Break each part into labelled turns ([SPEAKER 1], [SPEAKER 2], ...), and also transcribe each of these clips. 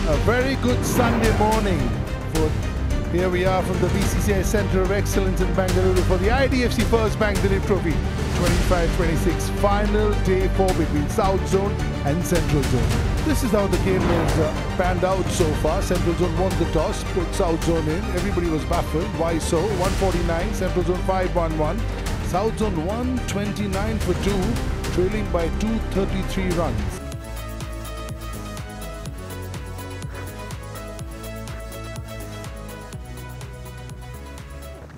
[SPEAKER 1] A very good Sunday morning. Here we are from the BCCI Centre of Excellence in Bengaluru for the IDFC First Bank Dilip Trophy 25-26 final day 4 between South Zone and Central Zone. This is how the game has panned out so far. Central Zone won the toss, put South Zone in. Everybody was baffled. Why so? 149, Central Zone 5-1-1. South Zone 129 for 2, trailing by 233 runs.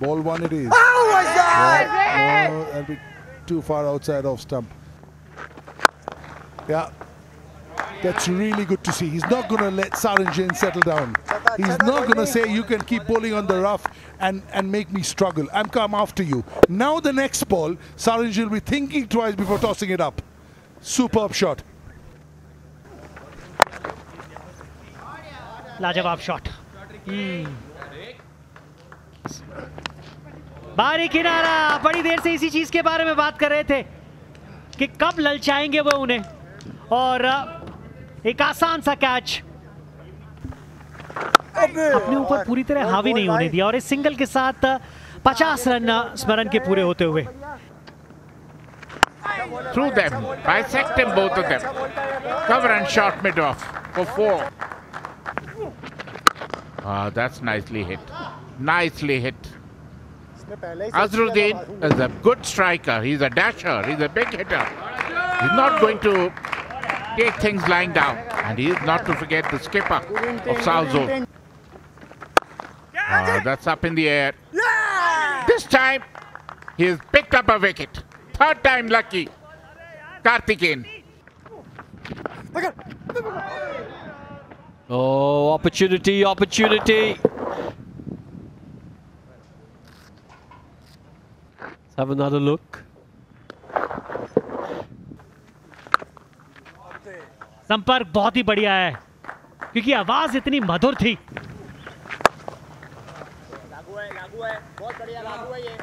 [SPEAKER 1] Ball one it is.
[SPEAKER 2] Oh my God!
[SPEAKER 1] No, that'll be too far outside off stump. Yeah, that's really good to see. He's not going to let Saranjan settle down. He's not going to say you can keep bowling on the rough and make me struggle. I'm come after you. Now the next ball, Saranjan will be thinking twice before tossing it up. Superb shot.
[SPEAKER 3] लाजवाब shot. बारी किनारा. बड़ी देर से इसी चीज के बारे में बात कर रहे थे कि कब ललचाएंगे वो उन्हें, और एक आसान सा कैच अपने ऊपर पूरी तरह हावी नहीं होने दिया, और इस सिंगल के साथ 50 रन स्मरण के पूरे होते हुए.
[SPEAKER 4] Through them, bisect them, both of them. Cover and shot mid off for 4. Ah, that's nicely hit. Nicely hit. Azharuddin is a good striker. He's a dasher. He's a big hitter. He's not going to take things lying down. And he is not to forget the skipper of South Zone. That's up in the air. This time, he has picked up a wicket. Third time lucky. Karthikeyan.
[SPEAKER 5] Oh, opportunity, opportunity. Let's have another look.
[SPEAKER 3] संपर्क बहुत ही बढ़िया है क्योंकि आवाज इतनी मधुर थी.
[SPEAKER 2] लागू है, बहुत बढ़िया लागू है ये.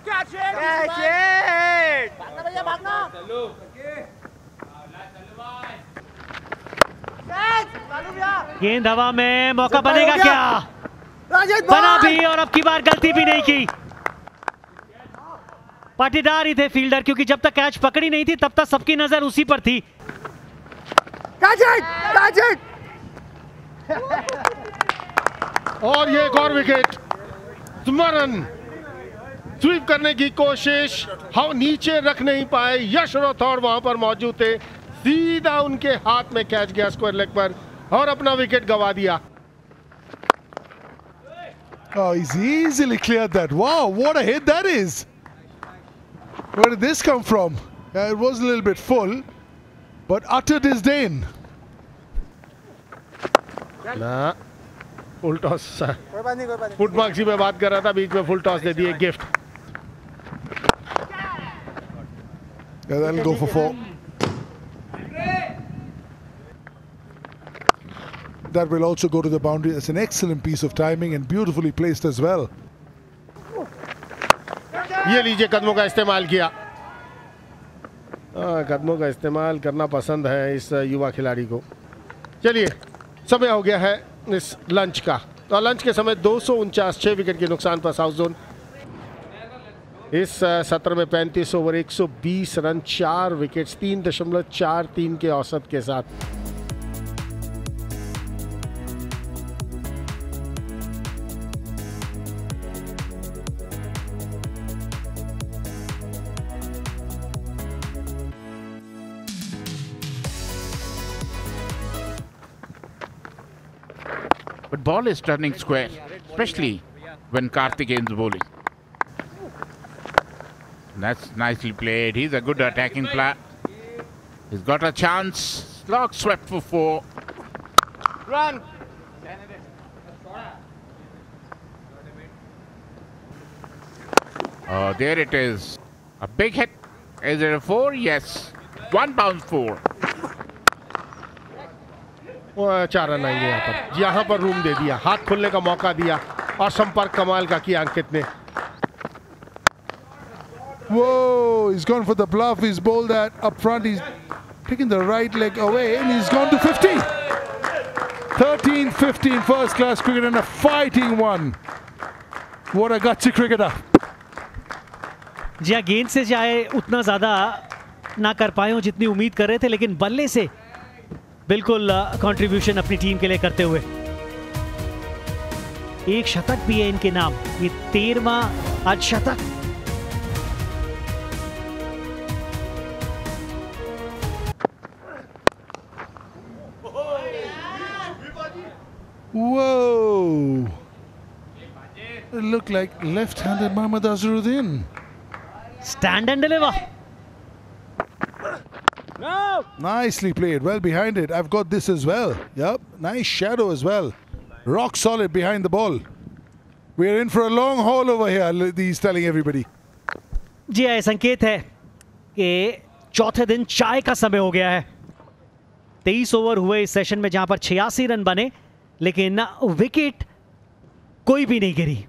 [SPEAKER 2] Catch it! भागना भैया, भागना.
[SPEAKER 3] गेंद हवा में, मौका बनेगा क्या? बना भी, और अब की बार गलती भी नहीं की. पाटीदार ही थे फील्डर, क्योंकि जब तक कैच पकड़ी नहीं थी तब तक सबकी नजर उसी पर थी.
[SPEAKER 6] और ये एक और विकेट. स्मरण स्वीप करने की कोशिश, हम नीचे रख नहीं पाए. यश राठौड़ वहां पर मौजूद थे. सीधा उनके हाथ में कैच गया स्क्वायर लेग पर, और अपना विकेट गवा दिया.
[SPEAKER 1] Oh, he's easily cleared that. Wow, what a hit that is. Where did this come from? It was a little bit full, but utter disdain.
[SPEAKER 6] ना, फुल टॉस. फुट मार्क्सी में बात कर रहा था, बीच में फुल टॉस दे दिए. Gift.
[SPEAKER 1] Yeah, that'll go for 4. That will also go to the boundary. It's an excellent piece of timing and beautifully placed as well.
[SPEAKER 6] ये लीजिए, कदमों का इस्तेमाल किया. कदमों का इस्तेमाल करना पसंद है इस युवा खिलाड़ी को. चलिए, समय हो गया है इस लंच का. तो लंच के समय 249, 6 विकेट के नुकसान पर साउथ जोन इस सत्र में 35 ओवर 120 रन, 4 विकेट्स, 3.43 के औसत के साथ.
[SPEAKER 4] But ball is turning square, especially when Karthikeyan's bowling. That's nicely played. He's a good attacking player. He's got a chance. Slog swept for 4.
[SPEAKER 2] Run!
[SPEAKER 4] Oh, there it is. A big hit. Is it a 4? Yes. 1 bounce 4.
[SPEAKER 6] वो 4 run आएंगे यहाँ पर room दे दिया, हाथ खुलने का मौका दिया, और संपर्क कमाल का किया अंकित ने.
[SPEAKER 1] Whoa, he's gone for the bluff. He's bowled that up front. He's taken the right leg away and he's gone to 50. 15 first class cricket and a fighting one. What a gutsy cricketer.
[SPEAKER 3] जी हाँ, गेंद से चाहे उतना ज़्यादा ना कर पाए हो जितनी उम्मीद कर रहे थे, लेकिन बल्ले से बिल्कुल कंट्रीब्यूशन अपनी टीम के लिए करते हुए। एक शतक भी है इनके नाम, ये 13वां अर्धशतक।
[SPEAKER 1] Whoa! It looked like left-handed Mohammad Azharuddin.
[SPEAKER 3] Stand and deliver.
[SPEAKER 2] No!
[SPEAKER 1] Nicely played, well behind it. I've got this as well. Yep, nice shadow as well. Rock solid behind the ball. We're in for a long haul over here, he's telling everybody.
[SPEAKER 3] जी हाँ, संकेत है कि चौथे दिन चाय का समय हो गया है। 23 ओवर हुए इस सेशन में, जहां पर 86 रन बने, लेकिन विकेट कोई भी नहीं गिरी।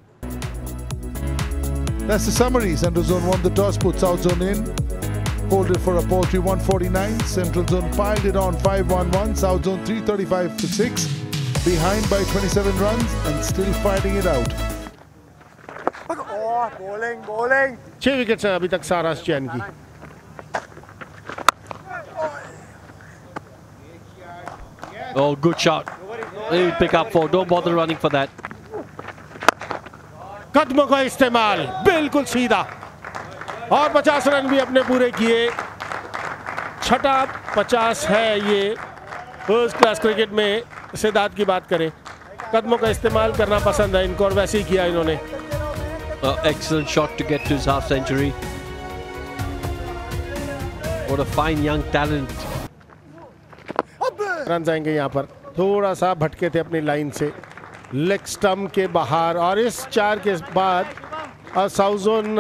[SPEAKER 1] That's the summary. Central Zone won the toss, put South Zone in. Folded for a paltry 149. Central Zone piled it on 5-1-1. South Zone 335 for 6. Behind by 27 runs and still fighting it out.
[SPEAKER 2] Oh, bowling.
[SPEAKER 6] 6 wickets हैं अभी तक सारास चैन की।
[SPEAKER 5] Oh, good shot. He'll pick up 4. Don't bother running for that.
[SPEAKER 6] कदमों का इस्तेमाल बिल्कुल सीधा, और 50 रन भी अपने पूरे किए। छठा 50 है ये फर्स्ट क्लास क्रिकेट में। सिद्धार्थ की बात करें, कदमों का इस्तेमाल करना पसंद है इनको, और वैसे ही किया इन्होंने।
[SPEAKER 5] Excellent shot to get to his half century. What a fine young talent.
[SPEAKER 6] Run आएंगे यहाँ पर, थोड़ा सा भटके थे अपनी लाइन से, लेग स्टंप के बाहर, और इस 4 के बाद साउथ जोन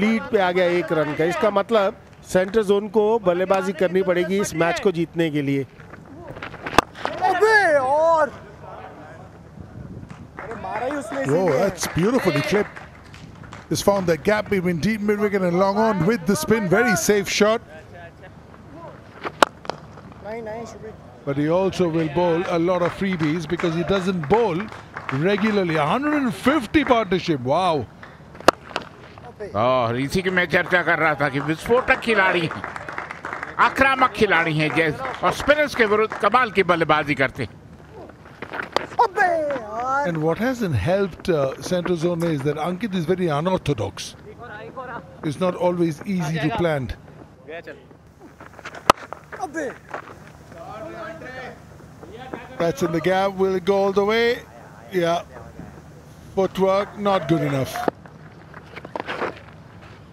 [SPEAKER 6] लीड पे आ गया 1 रन का। इसका मतलब सेंट्रल जोन को बल्लेबाजी करनी पड़ेगी इस मैच को जीतने के लिए।
[SPEAKER 2] और मारा ही उसने।
[SPEAKER 1] Oh, that's beautifully clipped. Just found that gap between deep mid-wicket and long on with the spin. Very safe shot.
[SPEAKER 2] नहीं
[SPEAKER 1] But he also will bowl a lot of freebies because he doesn't bowl regularly. 150 partnership. Wow.
[SPEAKER 4] और इसी की मैं चर्चा कर रहा था कि विस्फोटक खिलाड़ी हैं, आक्रामक खिलाड़ी हैं जैसे, और स्पिनर्स के विरुद्ध कमाल की बल्लेबाजी करते हैं।
[SPEAKER 1] And what hasn't helped Central Zone is that Ankit is very unorthodox. It's not always easy to plant. That's in the gap. Will it go all the way? Yeah. Footwork not good enough.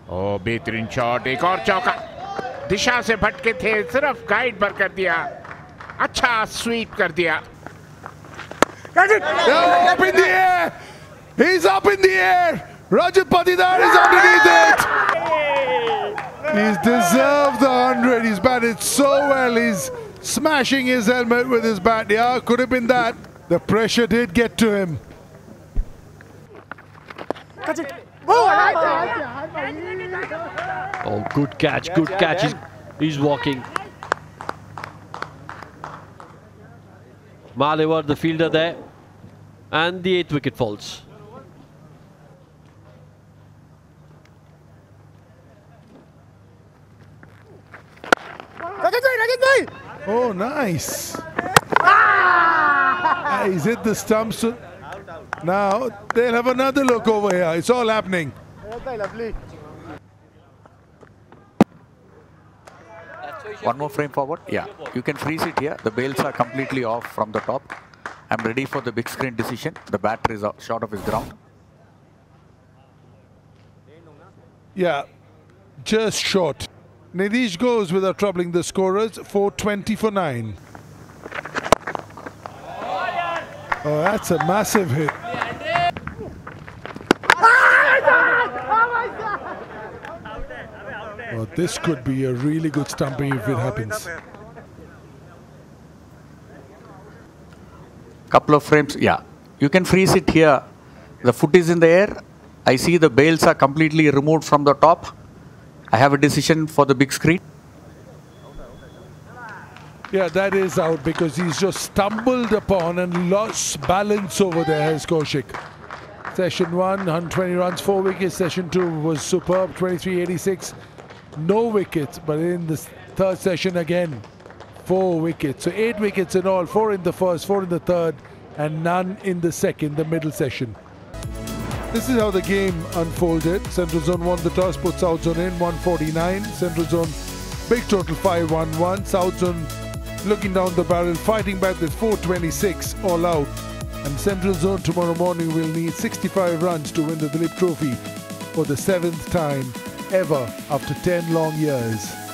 [SPEAKER 4] ओ बेहतरीन shot, एक और चौका। दिशा से भटके थे, सिर्फ guide पर कर दिया, अच्छा स्वीप कर दिया।
[SPEAKER 1] Oh, up in the air! He's up in the air! Rajat Patidar is underneath it! He's deserved the 100. He's batted so well. He's smashing his helmet with his bat. Yeah, could have been that. The pressure did get to him.
[SPEAKER 5] Oh, good catch, good catch. He's walking. Maliwar, the fielder there, and the 8th wicket falls.
[SPEAKER 1] Oh, nice. He's hit the stumps. Now they'll have another look over here. It's all happening.
[SPEAKER 7] One more frame forward. Yeah, you can freeze it here. The bails are completely off from the top. I'm ready for the big screen decision. The batter is short of his ground.
[SPEAKER 1] Yeah, just short. Nitish goes without troubling the scorers. 420 for 9. Oh, that's a massive hit. Oh, this could be a really good stumping if it happens.
[SPEAKER 7] Couple of frames. Yeah, you can freeze it here. The foot is in the air. I see the bails are completely removed from the top. I have a decision for the big screen.
[SPEAKER 1] Yeah, that is out because he's just stumbled upon and lost balance over there, has Kaushik. Session 1, 120 runs, 4 wickets. Session 2 was superb, 23-86. No wickets, but in the third session again, 4 wickets. So 8 wickets in all, 4 in the first, 4 in the third, and none in the second, the middle session. This is how the game unfolded. Central Zone won the toss, put South Zone in, 149. Central Zone, big total 5-1-1. South Zone looking down the barrel, fighting back with 426 all out. And Central Zone tomorrow morning will need 65 runs to win the Duleep Trophy for the 7th time ever after 10 long years.